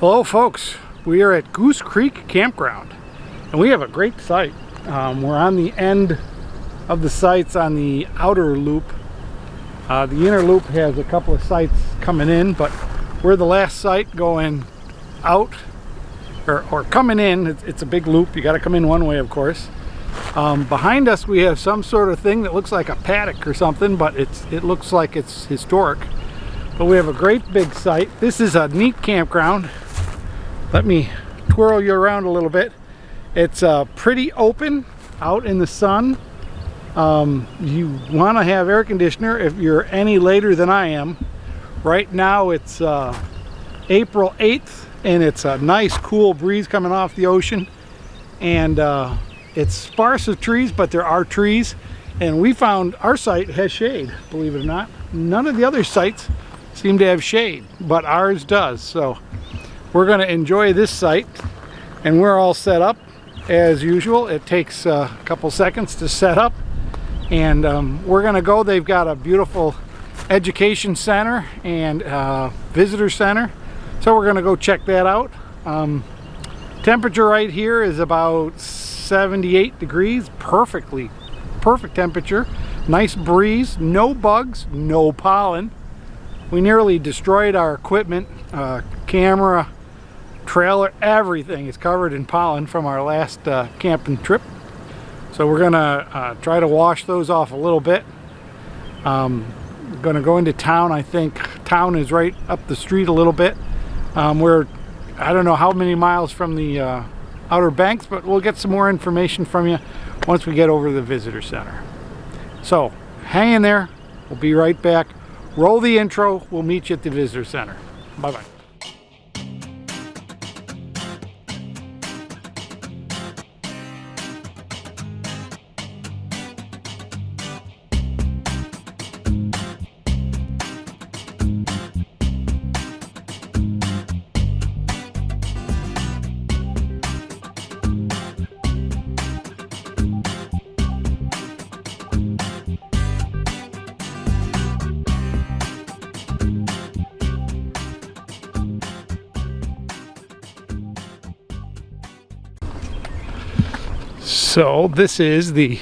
Hello folks, we are at Goose Creek Campground and we have a great site. We're on the end of the sites on the outer loop. The inner loop has a couple of sites coming in, but we're the last site going out or coming in. It's a big loop, you got to come in one way of course. Behind us we have some sort of thing that looks like a paddock or something, but it looks like it's historic. But we have a great big site. This is a neat campground. Let me twirl you around a little bit. It's pretty open out in the sun. You want to have air conditioner if you're any later than I am. Right now it's April 8th and it's a nice cool breeze coming off the ocean, and it's sparse with trees, but there are trees, and we found our site has shade, believe it or not. None of the other sites seem to have shade, but ours does. So we're going to enjoy this site, and we're all set up as usual. It takes a couple seconds to set up, and we're going to go. They've got a beautiful education center and visitor center, so we're going to go check that out. Temperature right here is about 78 degrees, perfect temperature, nice breeze, no bugs, no pollen. We nearly destroyed our equipment, camera, trailer, everything is covered in pollen from our last camping trip. So we're gonna try to wash those off a little bit. We're gonna go into town. I think town is right up the street a little bit. We're, I don't know how many miles from the Outer Banks, but we'll get some more information from you once we get over to the visitor center. So hang in there, we'll be right back. Roll the intro, we'll meet you at the visitor center. Bye-bye. So this is the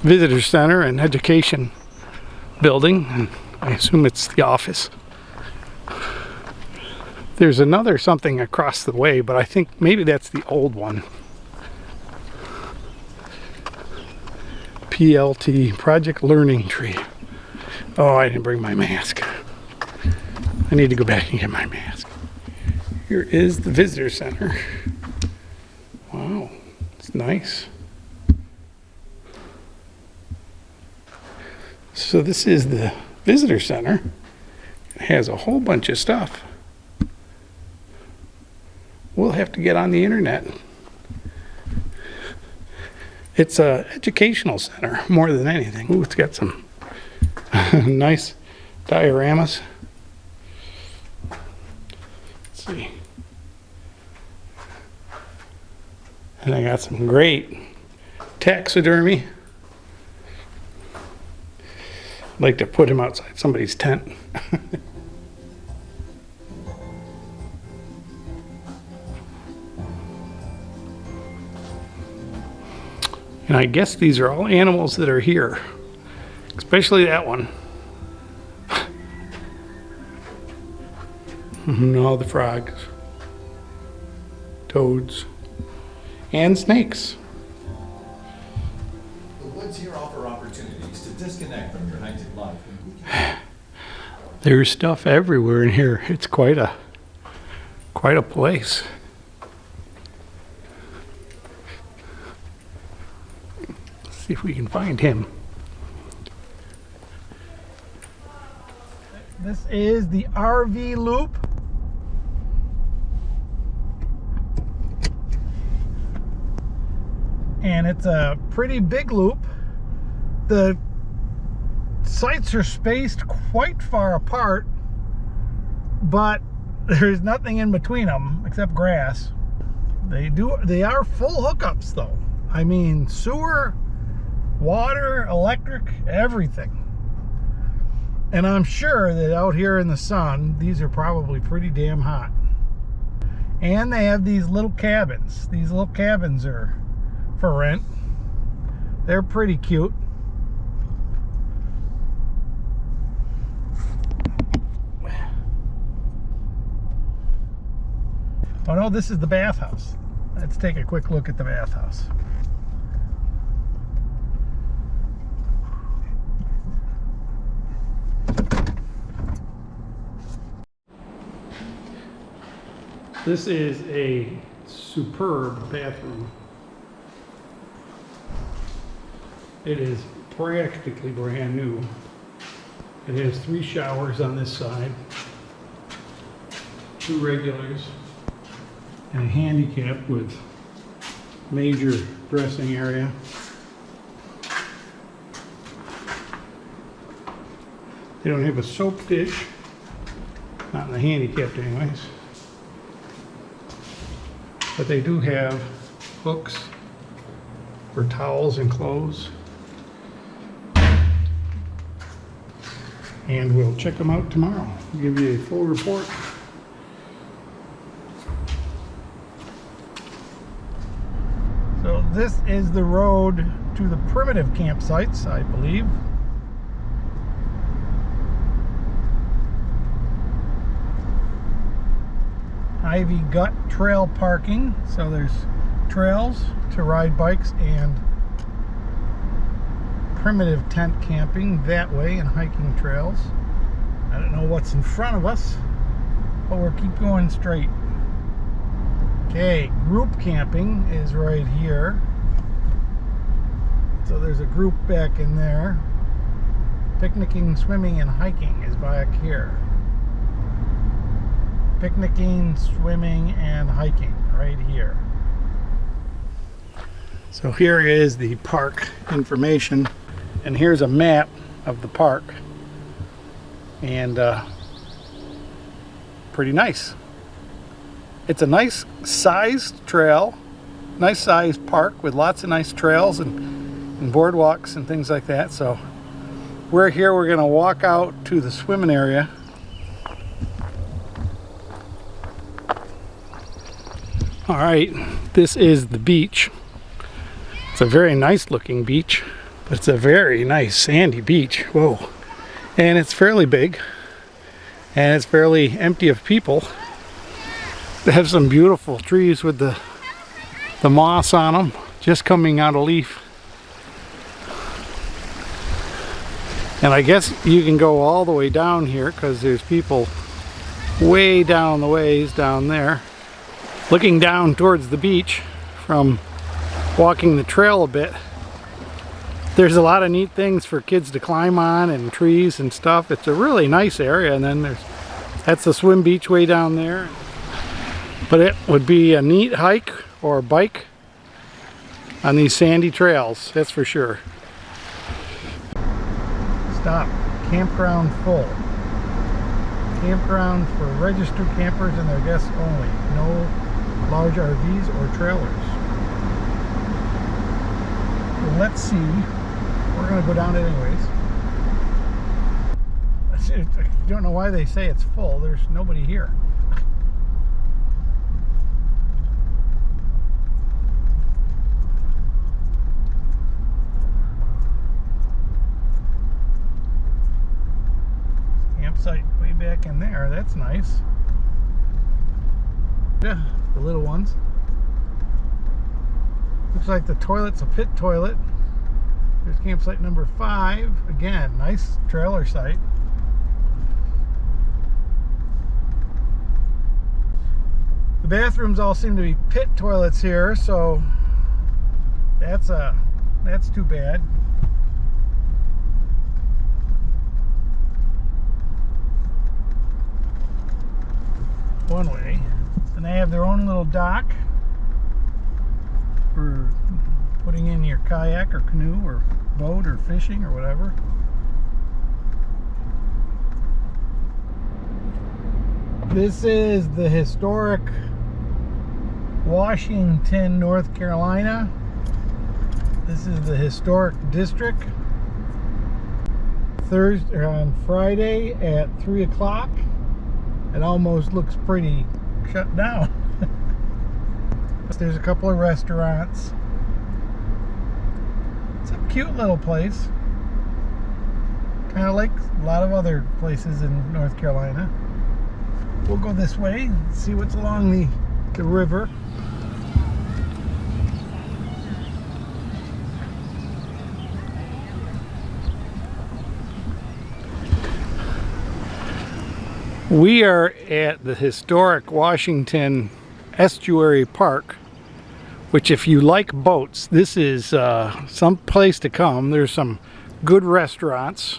visitor center and education building, and I assume it's the office. There's another something across the way, but I think maybe that's the old one. PLT, Project Learning Tree. Oh, I didn't bring my mask. I need to go back and get my mask. Here is the visitor center. Wow. Nice. So this is the visitor center. It has a whole bunch of stuff. We'll have to get on the internet. It's a educational center more than anything. Ooh, it's got some nice dioramas. Let's see. And I got some great taxidermy. I'd like to put him outside somebody's tent. And I guess these are all animals that are here, especially that one. And all the frogs, toads, and snakes. The woods here offer opportunities to disconnect from your hectic life. There's stuff everywhere in here. It's quite a place. Let's see if we can find him. This is the RV loop. And it's a pretty big loop. The sites are spaced quite far apart, but there's nothing in between them except grass. They are full hookups though. I mean, sewer, water, electric, everything. And I'm sure that out here in the sun, these are probably pretty damn hot. And they have these little cabins. These little cabins are for rent. They're pretty cute. Oh no, this is the bathhouse. Let's take a quick look at the bathhouse. This is a superb bathroom. It is practically brand new. It has 3 showers on this side, 2 regulars, and a handicap with major dressing area. They don't have a soap dish, not in the handicapped anyways. But they do have hooks for towels and clothes. And we'll check them out tomorrow. We'll give you a full report. So this is the road to the primitive campsites, I believe. Ivy Gut trail parking, so there's trails to ride bikes and primitive tent camping that way and hiking trails. I don't know what's in front of us, but we'll keep going straight. Okay, group camping is right here. So there's a group back in there. Picnicking, swimming, and hiking is back here. Picnicking, swimming, and hiking right here. So here is the park information, and here's a map of the park, and pretty nice. It's a nice sized trail, nice sized park with lots of nice trails and boardwalks and things like that. So we're here, we're gonna walk out to the swimming area. All right, this is the beach. It's a very nice looking beach, but it's a very nice sandy beach. Whoa. And it's fairly big, and it's fairly empty of people. They have some beautiful trees with the moss on them, just coming out of leaf. And I guess you can go all the way down here because there's people way down the ways down there. Looking down towards the beach from walking the trail a bit, there's a lot of neat things for kids to climb on and trees and stuff. It's a really nice area, and then that's the swim beach way down there. But it would be a neat hike or bike on these sandy trails, that's for sure. Stop. Campground full. Campground for registered campers and their guests only. No large RVs or trailers. Well, let's see. We're going to go down anyways. I don't know why they say it's full. There's nobody here. Campsite way back in there. That's nice. Yeah, the little ones. Looks like the toilet's a pit toilet. There's campsite number 5. Again, nice trailer site. The bathrooms all seem to be pit toilets here, so that's too bad. One way. And they have their own little dock for putting in your kayak or canoe or boat or fishing or whatever. This is the historic Washington, North Carolina. This is the historic district. Thursday on Friday at 3 o'clock. It almost looks pretty shut down. There's a couple of restaurants. It's a cute little place. Kind of like a lot of other places in North Carolina. We'll go this way and see what's along the river. We are at the historic Washington Estuary Park, which, if you like boats, this is some place to come. There's some good restaurants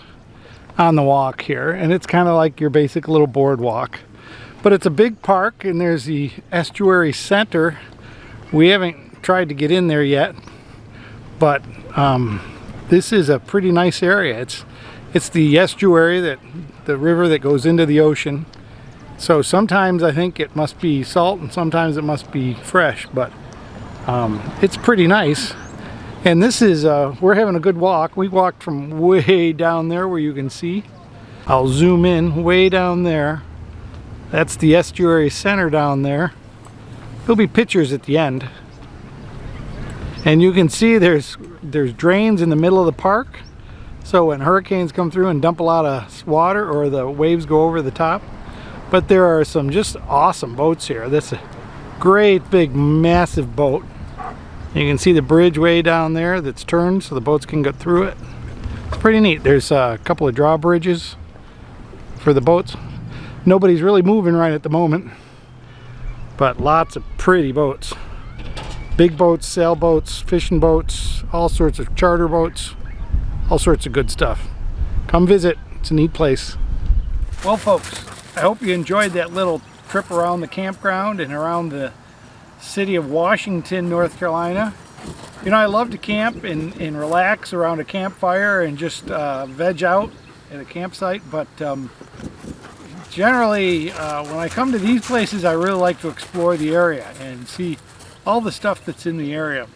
on the walk here, and it's kind of like your basic little boardwalk. But it's a big park, and there's the Estuary Center. We haven't tried to get in there yet, but this is a pretty nice area. It's the estuary, the river that goes into the ocean. So sometimes I think it must be salt and sometimes it must be fresh, but it's pretty nice. And this is, we're having a good walk. We walked from way down there where you can see. I'll zoom in way down there. That's the Estuary Center down there. There'll be pictures at the end. And you can see there's drains in the middle of the park. So when hurricanes come through and dump a lot of water, or the waves go over the top. But there are some just awesome boats here. This is a great big massive boat. You can see the bridge way down there that's turned so the boats can get through it. It's pretty neat. There's a couple of drawbridges for the boats. Nobody's really moving right at the moment, but lots of pretty boats. Big boats, sailboats, fishing boats, all sorts of charter boats. All sorts of good stuff. Come visit. It's a neat place. Well, folks, I hope you enjoyed that little trip around the campground and around the city of Washington, North Carolina. You know, I love to camp and relax around a campfire and just veg out at a campsite, but generally when I come to these places, I really like to explore the area and see all the stuff that's in the area.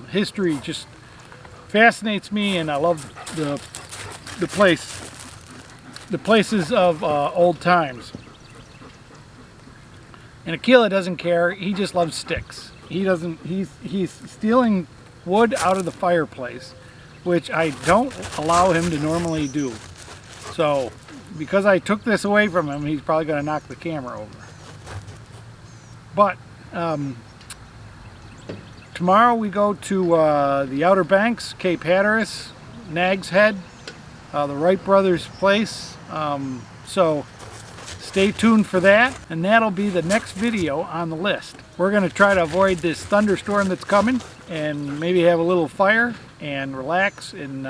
History just fascinates me, and I love the places of old times. And Aquila doesn't care. He just loves sticks. He's stealing wood out of the fireplace, which I don't allow him to normally do. So because I took this away from him, he's probably going to knock the camera over. But tomorrow we go to the Outer Banks, Cape Hatteras, Nag's Head, the Wright brothers' place. So stay tuned for that, and that'll be the next video on the list. We're going to try to avoid this thunderstorm that's coming, and maybe have a little fire and relax and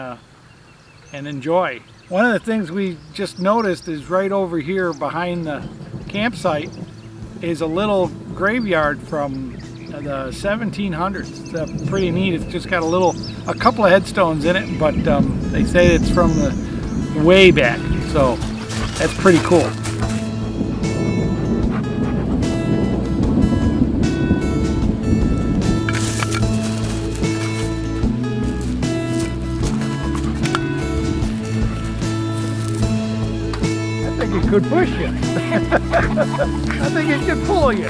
enjoy. One of the things we just noticed is right over here behind the campsite is a little graveyard from the 1700s. It's pretty neat. It's just got a couple of headstones in it, but they say it's from the way back, so that's pretty cool. I think it could push you. I think it could pull you.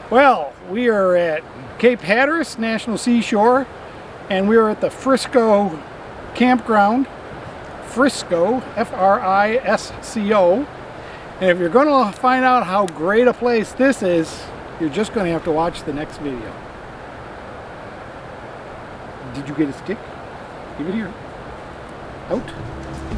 Well, we are at Cape Hatteras National Seashore, and we are at the Frisco Campground. Frisco, F-R-I-S-C-O. And if you're going to find out how great a place this is, you're just going to have to watch the next video. Did you get a stick? Give it here. Out.